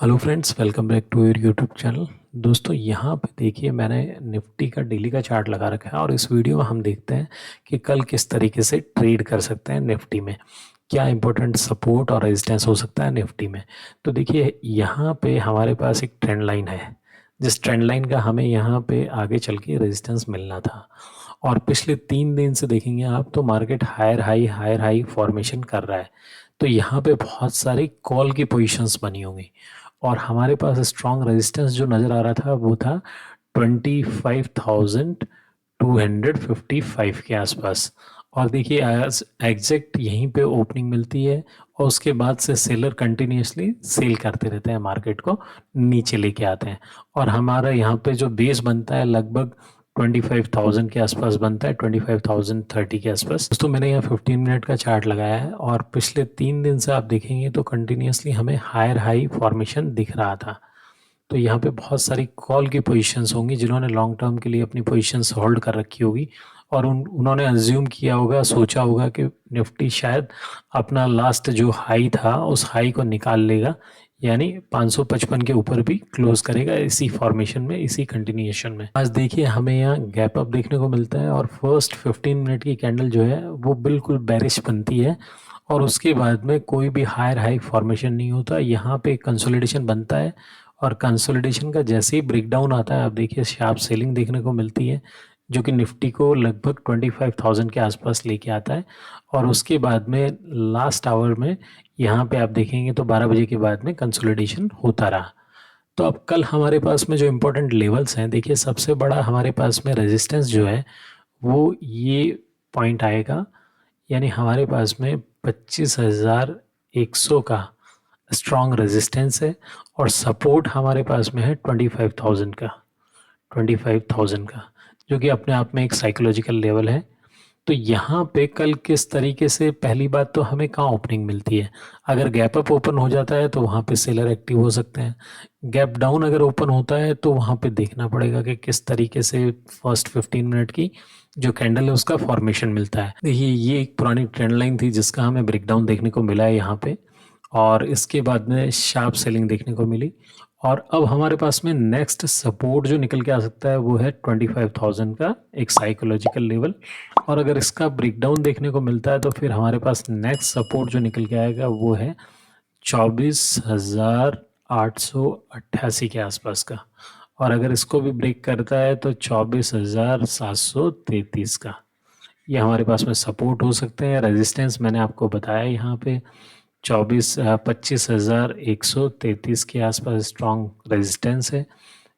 Hello friends, welcome back to your YouTube channel. दोस्तों, यहाँ पे देखिए मैंने निफ्टी का डेली का चार्ट लगा रखा है और इस वीडियो में हम देखते हैं कि कल किस तरीके से ट्रेड कर सकते हैं निफ्टी में। क्या इंपॉर्टेंट सपोर्ट और रेजिस्टेंस हो सकता है निफ्टी में। तो देखिए यहाँ पे हमारे पास एक ट्रेंड लाइन है, जिस ट्रेंड लाइन का हमें यहाँ पे आगे चल के रेजिस्टेंस मिलना था। और पिछले 3 दिन से देखेंगे आप तो मार्केट हायर हाई फॉर्मेशन कर रहा है। तो यहाँ पे बहुत सारी कॉल की पोजीशंस बनी होंगी और हमारे पास स्ट्रॉन्ग रेजिस्टेंस जो नज़र आ रहा था वो था 25,255 के आसपास। और देखिए आज एग्जैक्ट यहीं पे ओपनिंग मिलती है और उसके बाद से सेलर कंटिन्यूसली सेल करते रहते हैं, मार्केट को नीचे लेके आते हैं। और हमारा यहाँ पे जो बेस बनता है लगभग 25,000 के आसपास बनता है, 25,030 के आसपास। दोस्तों, मैंने यहाँ 15 मिनट का चार्ट लगाया है और पिछले 3 दिन से आप देखेंगे तो कंटिन्यूसली हमें हायर हाई फॉर्मेशन दिख रहा था। तो यहाँ पे बहुत सारी कॉल की पोजीशंस होंगी जिन्होंने लॉन्ग टर्म के लिए अपनी पोजीशंस होल्ड कर रखी होगी और उन्होंने अज्यूम किया होगा, सोचा होगा कि निफ्टी शायद अपना लास्ट जो हाई था उस हाई को निकाल लेगा, यानी 555 के ऊपर भी क्लोज करेगा इसी फॉर्मेशन में, इसी कंटिन्यूएशन में। आज देखिए हमें यहाँ गैप अप देखने को मिलता है और फर्स्ट 15 मिनट की कैंडल जो है वो बिल्कुल बेरिश बनती है और उसके बाद में कोई भी हायर हाई फॉर्मेशन नहीं होता। यहाँ पे कंसोलिडेशन बनता है और कंसोलिडेशन का जैसे ही ब्रेकडाउन आता है आप देखिए शार्प सेलिंग देखने को मिलती है, जो कि निफ्टी को लगभग 25,000 के आसपास लेके आता है। और उसके बाद में लास्ट आवर में यहाँ पे आप देखेंगे तो 12 बजे के बाद में कंसोलिडेशन होता रहा। तो अब कल हमारे पास में जो इम्पोर्टेंट लेवल्स हैं, देखिए सबसे बड़ा हमारे पास में रेजिस्टेंस जो है वो ये पॉइंट आएगा, यानी हमारे पास में 25,100 का स्ट्रॉन्ग रेजिस्टेंस है और सपोर्ट हमारे पास में है 25,000 का, 25,000 का, जो कि अपने आप में एक साइकोलॉजिकल लेवल है। तो यहाँ पे कल किस तरीके से, पहली बात तो हमें कहाँ ओपनिंग मिलती है। अगर गैप अप ओपन हो जाता है तो वहाँ पे सेलर एक्टिव हो सकते हैं। गैप डाउन अगर ओपन होता है तो वहाँ पे देखना पड़ेगा कि किस तरीके से फर्स्ट 15 मिनट की जो कैंडल है उसका फॉर्मेशन मिलता है। देखिए ये एक पुरानी ट्रेंड लाइन थी जिसका हमें ब्रेकडाउन देखने को मिला है यहाँ पे और इसके बाद में शार्प सेलिंग देखने को मिली। और अब हमारे पास में नेक्स्ट सपोर्ट जो निकल के आ सकता है वो है 25,000 का एक साइकोलॉजिकल लेवल। और अगर इसका ब्रेकडाउन देखने को मिलता है तो फिर हमारे पास नेक्स्ट सपोर्ट जो निकल के आएगा वो है 24,888 के आसपास का। और अगर इसको भी ब्रेक करता है तो 24,733 का। ये हमारे पास में सपोर्ट हो सकते हैं। रेजिस्टेंस मैंने आपको बताया यहाँ पे 25,133 के आसपास स्ट्रॉन्ग रेजिस्टेंस है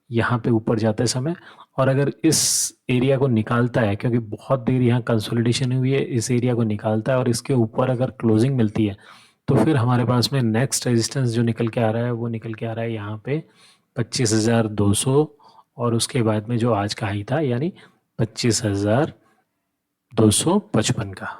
यहाँ पे ऊपर जाते समय। और अगर इस एरिया को निकालता है, क्योंकि बहुत देर यहाँ कंसोलिडेशन हुई है, इस एरिया को निकालता है और इसके ऊपर अगर क्लोजिंग मिलती है तो फिर हमारे पास में नेक्स्ट रेजिस्टेंस जो निकल के आ रहा है वो निकल के आ रहा है यहाँ पे 25,200 और उसके बाद में जो आज का हाई था यानी 25,255 का।